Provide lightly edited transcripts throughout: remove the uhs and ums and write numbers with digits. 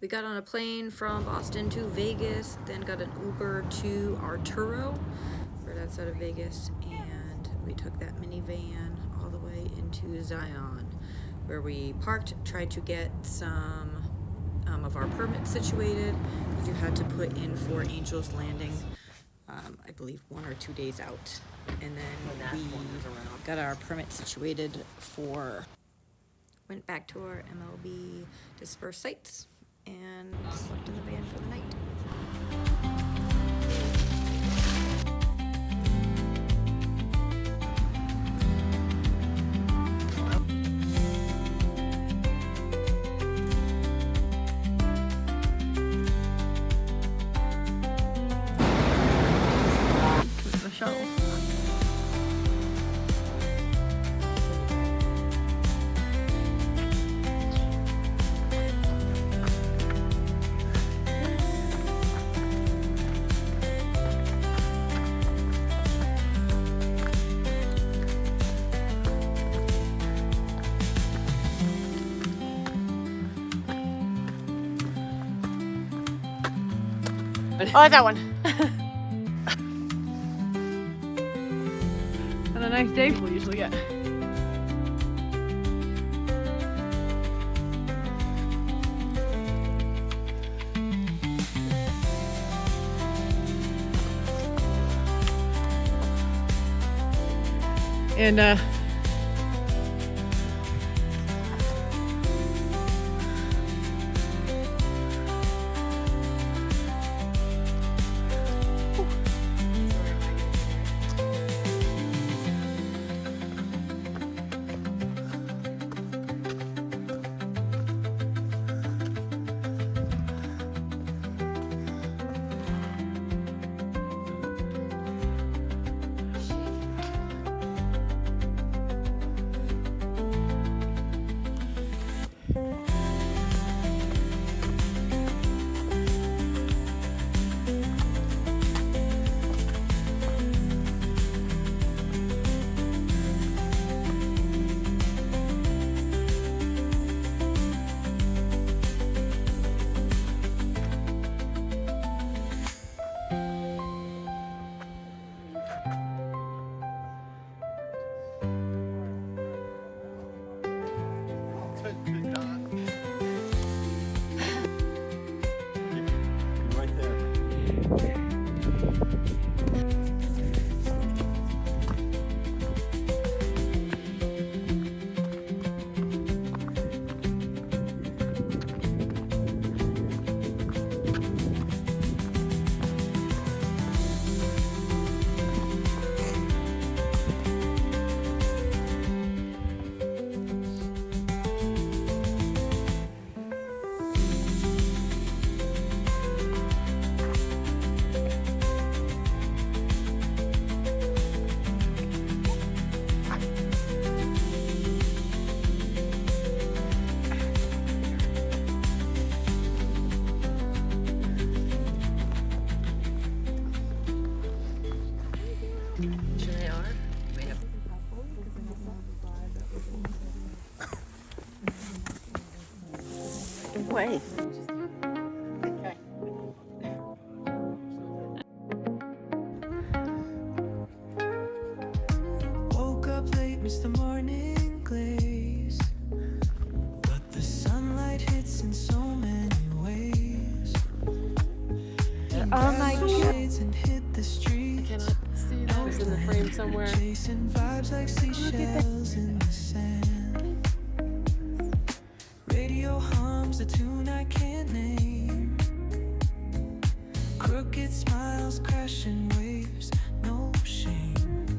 We got on a plane from Boston to Vegas, then got an Uber to Arturo, where that's out of Vegas, and we took that minivan all the way into Zion, where we parked, tried to get some of our permits situated, because you had to put in for Angel's Landing, I believe 1 or 2 days out, and then we got our permit situated for, went back to our MLB dispersed sites, and slept in the van for the night. The shuttle. Oh, that one. On a nice day, we'll usually get. And Right there. sure they are. Way. Woke up late, missed the morning glaze, but the sunlight hits in so many ways. Oh my Grab god. shades and hit the streets, Cannot see those in the frame somewhere. chasing vibes like seashells in the sand. Radio hums a tune I can't name. Crooked smiles, crashing waves, no shame.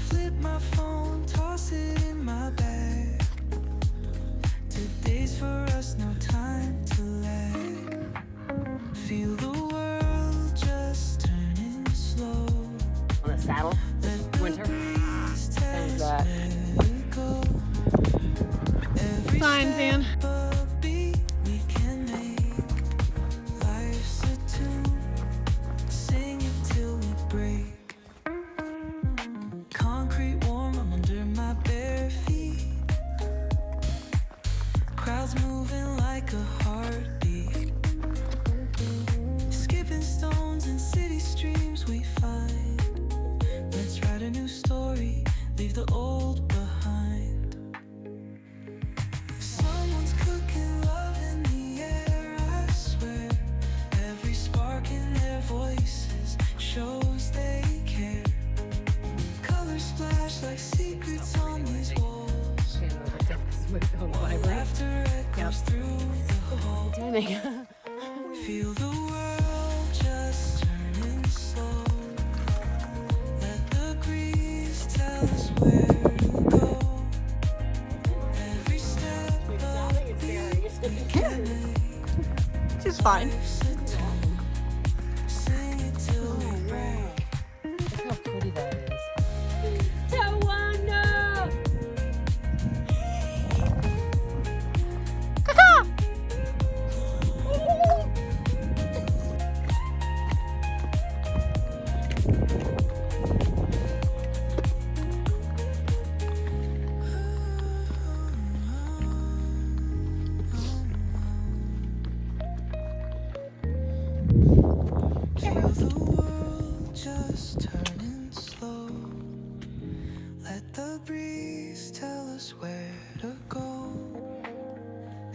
Flip my phone, toss it in my bag. Today's for us, no time to lag. Feel the world just turning slow. On a saddle. Let the Winter. breeze And test where we go. Every Signs, Ann. step a beat we can make. Life's a tune, sing it till we break. Concrete warm, I'm under my bare feet. Crowds moving like a heartbeat. On the vibrate. laughter echoes through the hall. Timing. Feel the world just turning slow. Let the breeze tell us where to go. Every step we can make. Which is fine. Sing it till we break. Look how pretty that is. Feel the world just turning slow. Let the breeze tell us where to go.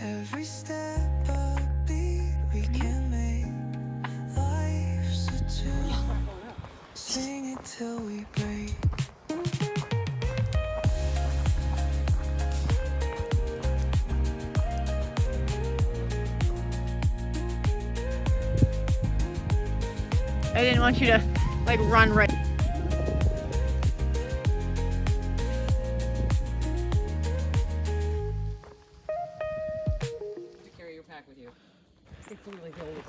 Every step a beat we can make. Life's a tune. Sing it till we break. I didn't want you to like run right. To carry your pack with you. It's really cold.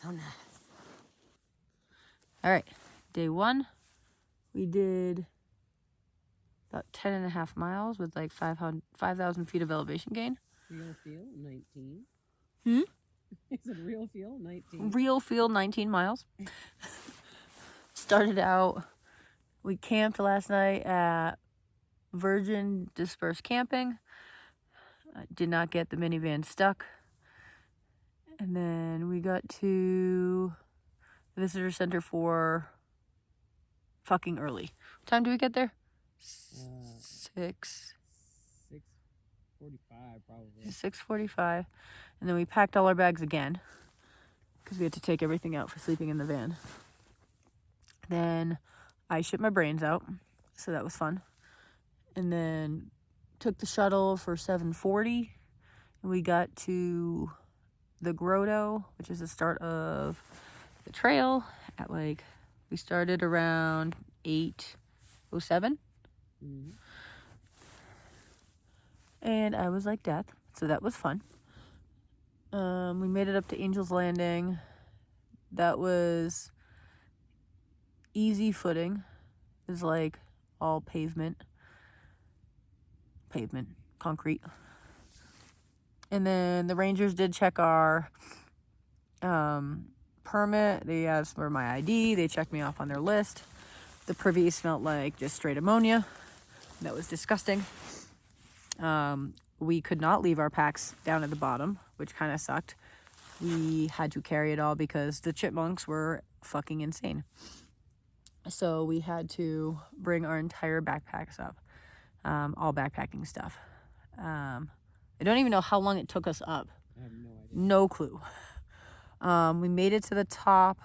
So nice. All right, day 1, we did about 10.5 miles with like 5,000 feet of elevation gain. Real feel 19. Hmm? Is it real feel 19? Real field 19 miles. Started out, we camped last night at Virgin Dispersed Camping. Did not get the minivan stuck. And then we got to the visitor center for fucking early. What time do we get there? 6. 6:45 probably. 6:45. And then we packed all our bags again because we had to take everything out for sleeping in the van. Then I shipped my brains out, so that was fun. And then took the shuttle for 7:40, and we got to the Grotto, which is the start of the trail at like, we started around 8:07. Mm-hmm. And I was like death, so that was fun. We made it up to Angel's Landing. That was easy footing. It was like all pavement, concrete. And then the rangers did check our permit. They asked for my ID. They checked me off on their list. The privy smelled like just straight ammonia. That was disgusting. We could not leave our packs down at the bottom, which kind of sucked. We had to carry it all because the chipmunks were fucking insane. So we had to bring our entire backpacks up, all backpacking stuff. I don't even know how long it took us up. I have no idea. No clue. We made it to the top.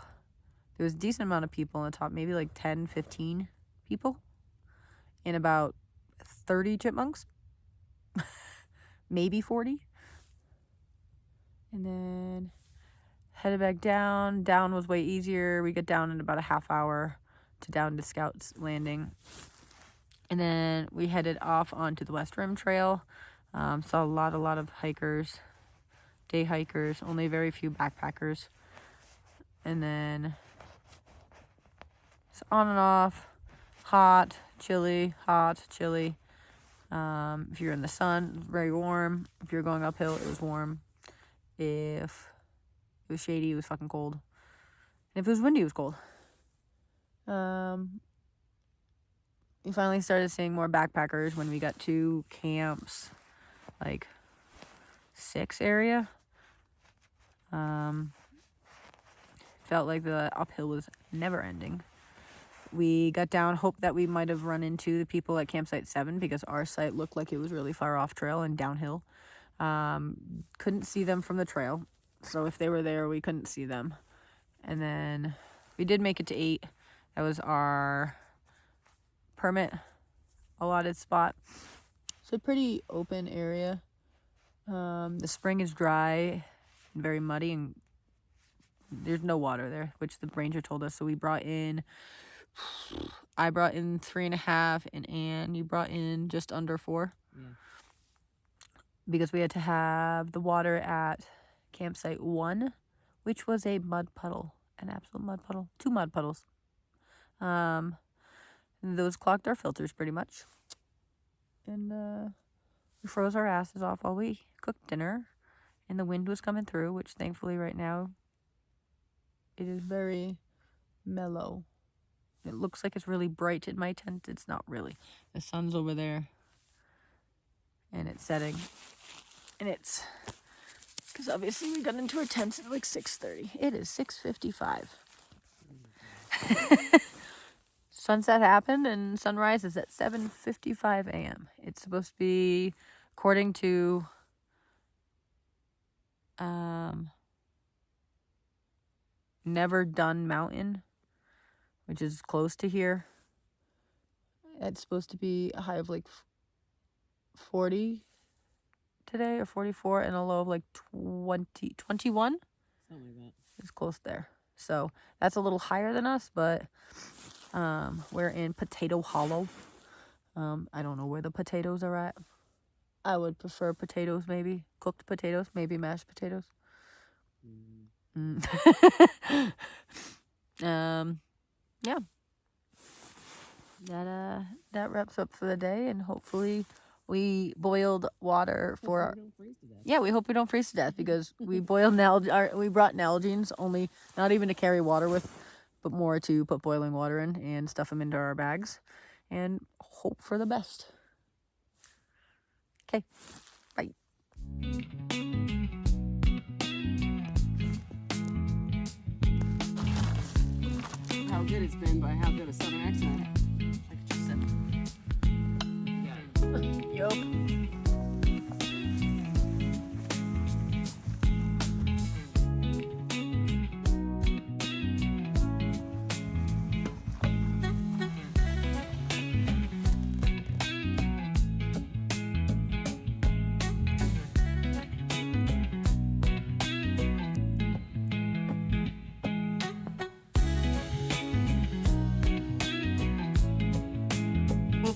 There was a decent amount of people on the top, maybe like 10, 15 people, and about 30 chipmunks. Maybe 40. And then headed back down. Down was way easier. We got down in about a half hour to down to Scouts Landing. And then we headed off onto the West Rim Trail. Saw a lot of hikers, day hikers, only very few backpackers. And then it's on and off, hot, chilly, hot, chilly. If you're in the sun, it's very warm. If you're going uphill, it was warm. If it was shady, it was fucking cold. And if it was windy, it was cold. We finally started seeing more backpackers when we got to camps, like 6 area. Felt like the uphill was never ending. We got down, hoped that we might have run into the people at campsite 7 because our site looked like it was really far off trail and downhill. Couldn't see them from the trail. So if they were there, we couldn't see them. And then we did make it to 8. That was our permit allotted spot. It's a pretty open area. The spring is dry and very muddy, and there's no water there, which the ranger told us. So I brought in 3.5, and Anne, you brought in just under 4. Yeah. Because we had to have the water at campsite 1, which was a mud puddle, an absolute mud puddle, 2 mud puddles. Those clogged our filters pretty much. And we froze our asses off while we cooked dinner, and the wind was coming through, which thankfully right now it is very mellow. It looks like it's really bright in my tent. It's not really. The sun's over there and it's setting, and it's because obviously we got into our tents at like 6:30. It is 6:55. Sunset happened and sunrise is at 7:55 a.m. It's supposed to be, according to Never Done Mountain, which is close to here. It's supposed to be a high of like 40 today, or 44, and a low of like 21. Something like that. It's close there. So that's a little higher than us, but we're in Potato Hollow. I don't know where the potatoes are at. I would prefer potatoes, maybe cooked potatoes, maybe mashed potatoes. Yeah. That wraps up for the day, and hopefully we boiled water for our. We don't freeze to death. Yeah, we hope we don't freeze to death, because we boiled we brought Nalgene's, only not even to carry water with, but more to put boiling water in and stuff them into our bags and hope for the best. Okay, bye. How good it's been by how good a southern accent. I could just said. Yup.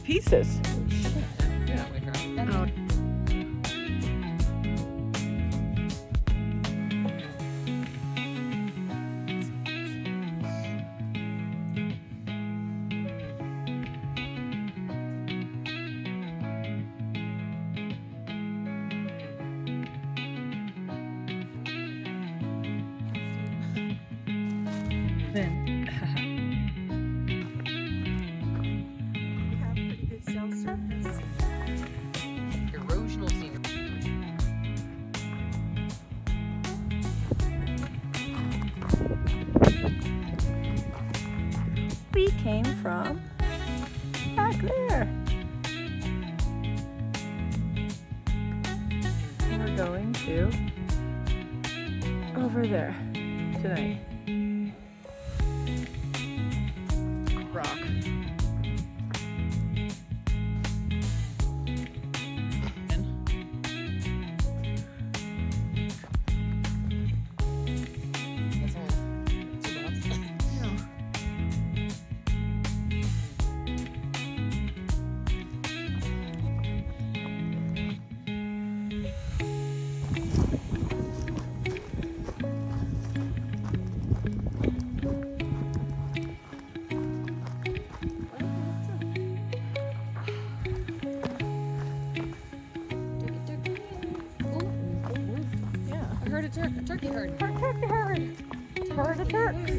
Pieces. Erosional scenery. We came from back there. And we're going to over there tonight. Rock. A turkey herd. Turkey herd. Herd of turks.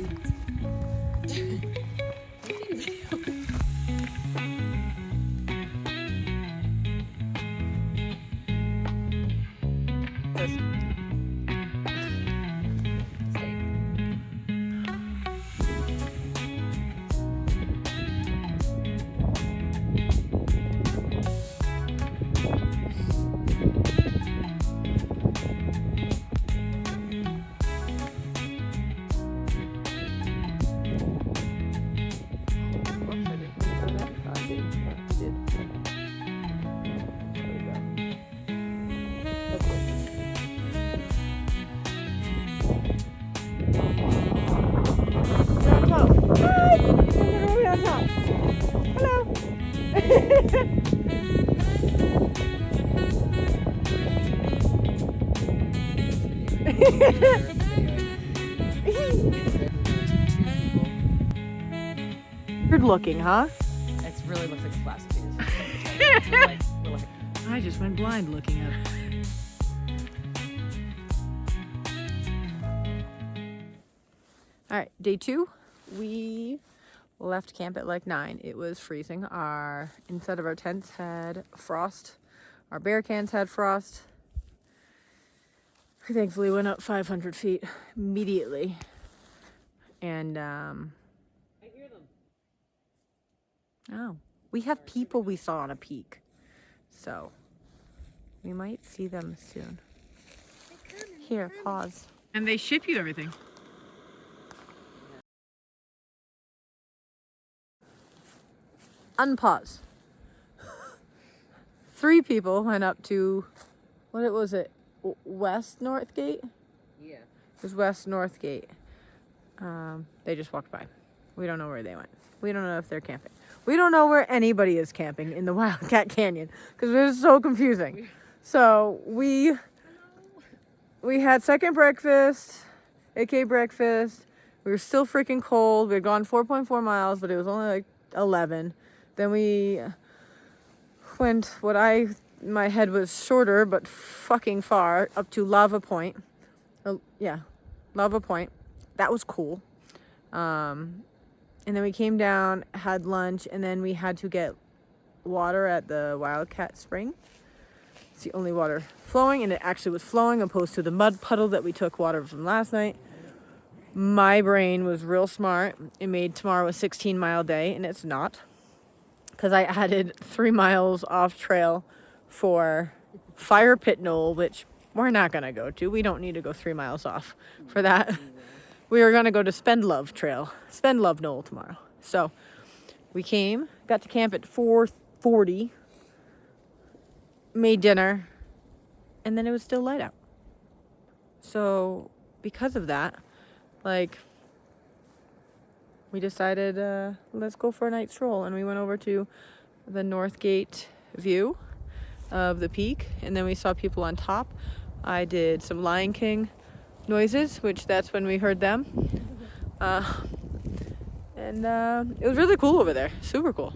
Weird looking, huh? It really looks like a plastic penis. I just went blind looking at it. All right, day 2. We left camp at like 9. It was freezing. Our inside of our tents had frost. Our bear cans had frost. We thankfully went up 500 feet immediately. And I hear them. Oh, we have people we saw on a peak, so we might see them soon. Here, pause. And they ship you everything. Unpause. 3 people went up to, what was it? West North Gate? Yeah. It was West North Gate. They just walked by. We don't know where they went. We don't know if they're camping. We don't know where anybody is camping in the Wildcat Canyon because it was so confusing. So we had second breakfast, aka breakfast. We were still freaking cold. We had gone 4.4 miles, but it was only like 11. Then we went my head was shorter, but fucking far, up to Lava Point. Lava Point. That was cool. And then we came down, had lunch, and then we had to get water at the Wildcat Spring. It's the only water flowing, and it actually was flowing opposed to the mud puddle that we took water from last night. My brain was real smart. It made tomorrow a 16-mile day, and it's not. Because I added 3 miles off trail for Fire Pit Knoll, which we're not going to go to. We don't need to go 3 miles off for that. We were going to go to Spendlove Knoll tomorrow. So we got to camp at 4:40, made dinner, and then it was still light out. So because of that, we decided, let's go for a night stroll. And we went over to the North Gate view of the peak. And then we saw people on top. I did some Lion King noises, which that's when we heard them. And it was really cool over there. Super cool.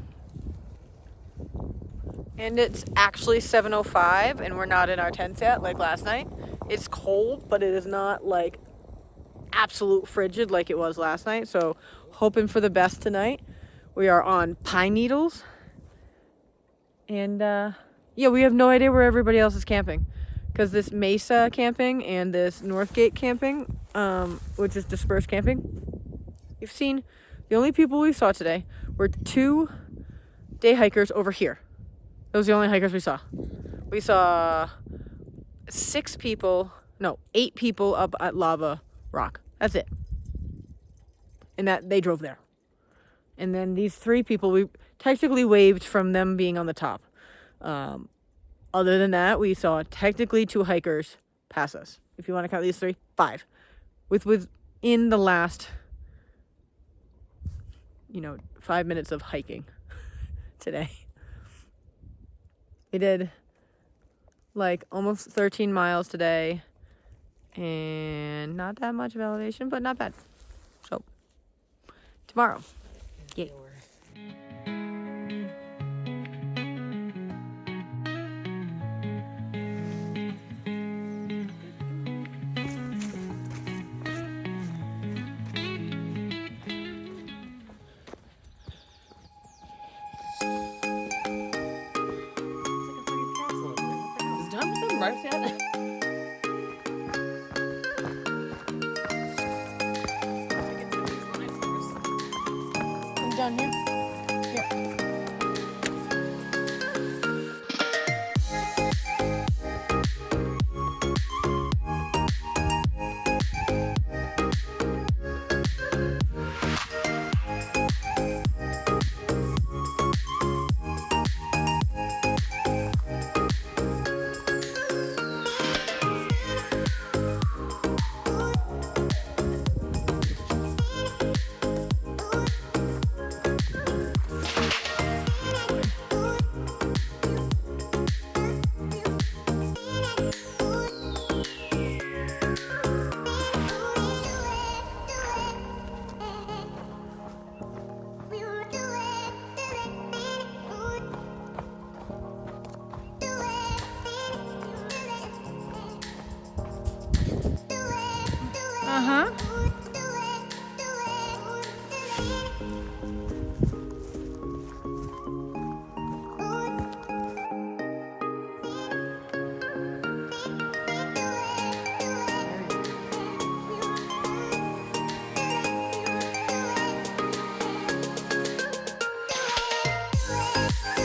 And it's actually 7:05 and we're not in our tents yet like last night. It's cold, but it is not like absolute frigid like it was last night. So hoping for the best tonight. We are on pine needles. And we have no idea where everybody else is camping. Because this Mesa camping and this Northgate camping, which is dispersed camping, you've seen, the only people we saw today were 2 day hikers over here. Those are the only hikers we saw. We saw 8 people up at Lava Rock. That's it. And that they drove there. And then these 3 people, we technically waved from them being on the top. Other than that, we saw technically 2 hikers pass us. If you want to count these 3, 5. Within the last, 5 minutes of hiking today. We did almost 13 miles today. And not that much of elevation, but not bad. So, tomorrow. Yay. Down here. Here.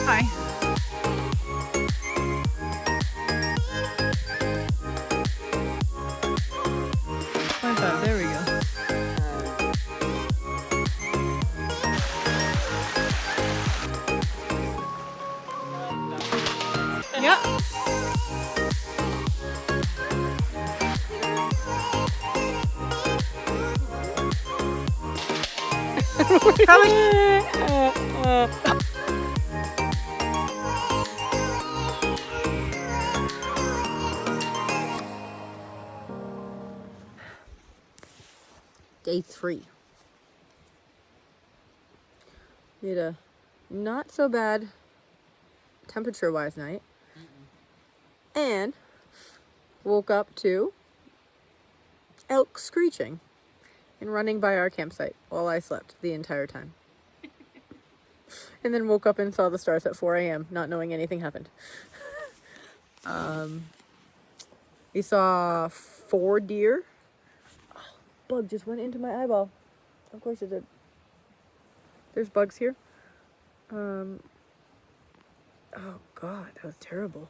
Hi. There we go. Yep. Day 3. We had a not so bad temperature wise night. And woke up to elk screeching and running by our campsite while I slept the entire time. And then woke up and saw the stars at 4 a.m., not knowing anything happened. We saw 4 deer. Oh, bug just went into my eyeball. Of course it did. There's bugs here. Oh God, that was terrible.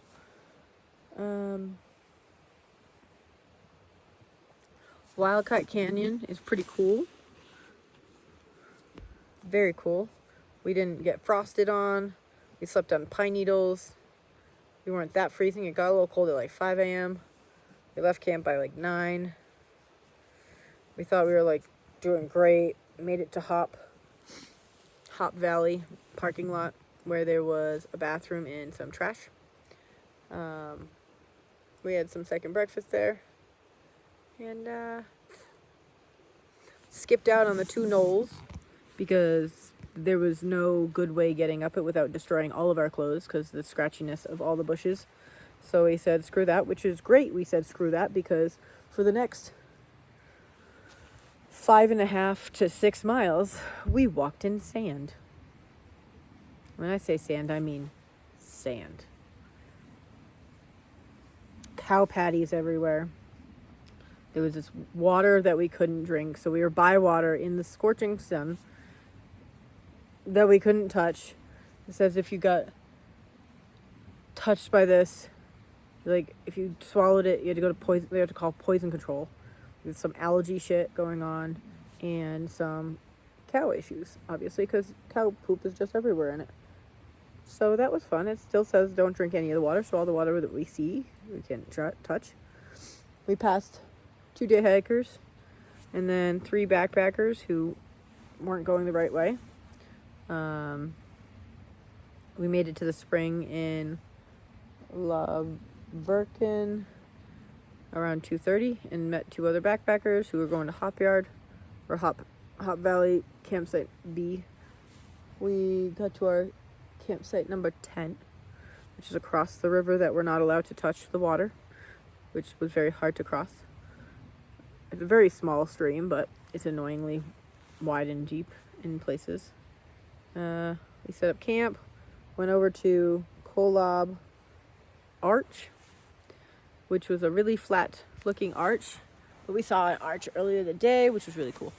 Wildcat Canyon is pretty cool. Very cool. We didn't get frosted on. We slept on pine needles. We weren't that freezing. It got a little cold at like 5 a.m. We left camp by like 9. We thought we were like doing great. Made it to Hop Valley parking lot where there was a bathroom and some trash. We had some second breakfast there. And skipped out on the 2 knolls because there was no good way getting up it without destroying all of our clothes because the scratchiness of all the bushes. So we said screw that, which is great. We said screw that because for the next 5.5 to 6 miles, we walked in sand. When I say sand, I mean sand. Cow patties everywhere. There was this water that we couldn't drink, so we were by water in the scorching sun that we couldn't touch. It says if you got touched by this, like if you swallowed it, you had to go to poison. They had to call poison control. There's some algae shit going on, and some cow issues, obviously, because cow poop is just everywhere in it. So that was fun. It still says don't drink any of the water, so all the water that we see, we can't touch. We passed 2 day hikers and then 3 backpackers who weren't going the right way. We made it to the spring in La Verkin around 2:30 and met 2 other backpackers who were going to Hop Valley campsite B. We got to our campsite number 10, which is across the river that we're not allowed to touch the water, which was very hard to cross. It's a very small stream, but it's annoyingly wide and deep in places. We set up camp, went over to Kolob Arch, which was a really flat looking arch, but we saw an arch earlier in the day, which was really cool.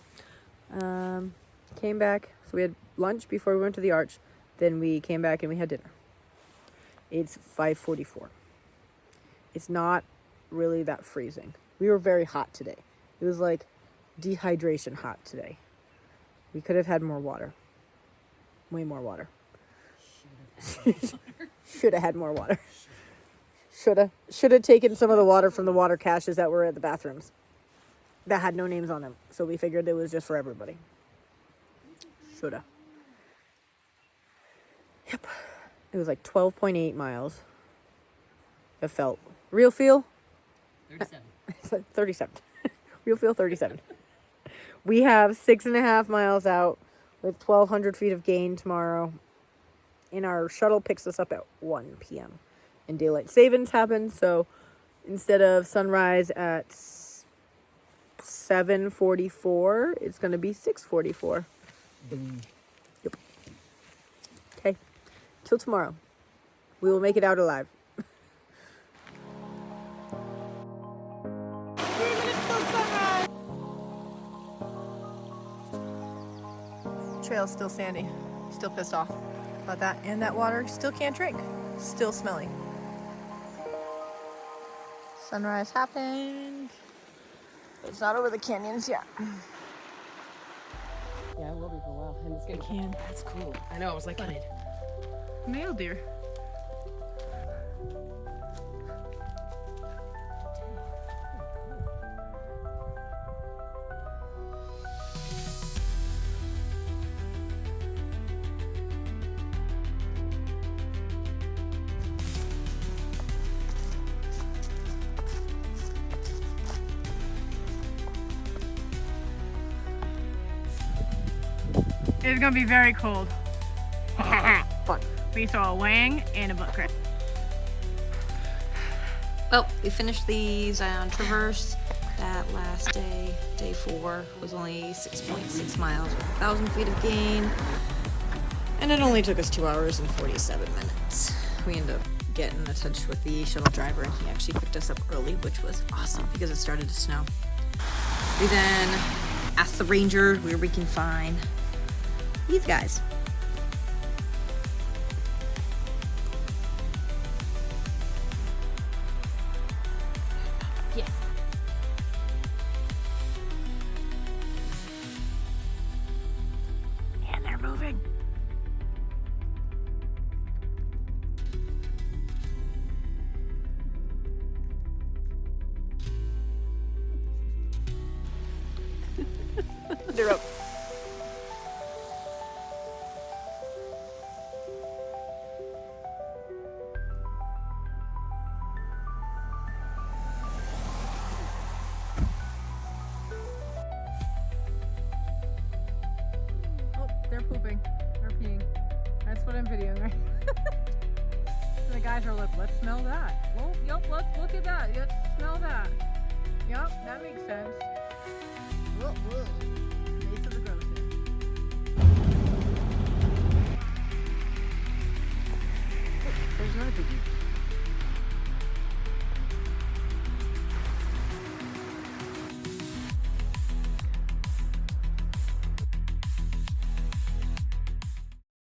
Came back, so we had lunch before we went to the arch, then we came back and we had dinner. It's 5:44. It's not really that freezing. We were very hot today. It was like dehydration hot today. We could have had more water. Way more water. Should have had more water. Should have taken some of the water from the water caches that were at the bathrooms that had no names on them. So we figured it was just for everybody. Shoulda. Yep. It was like 12.8 miles. It felt. Real feel? 37. It's like 37. Real feel 37. We have 6.5 miles out with 1,200 feet of gain tomorrow. And our shuttle picks us up at 1 p.m. And daylight savings happens. So instead of sunrise at 7:44, it's going to be 6:44. Yep. Okay. Till tomorrow. We will make it out alive. Trail's still sandy. Still pissed off about that. And that water still can't drink. Still smelly. Sunrise happened. It's not over the canyons yet. Yeah, it will be for a while. And it's I getting can. That's cool. I know. I was like, Male deer. It's gonna be very cold. Fun. We saw a wang and a butt crack. Well, we finished the Zion Traverse. That last day, day 4, was only 6.6 miles with 1,000 feet of gain. And it only took us 2 hours and 47 minutes. We ended up getting in touch with the shuttle driver, and he actually picked us up early, which was awesome because it started to snow. We then asked the ranger where we can find these guys. yes. And they're moving. They're up. Oh, they're pooping. They're peeing. That's what I'm videoing, right? The guys are like, let's smell that. Well, yep, let's look at that. Let's smell that. Yep, that makes sense. Whoa, whoa.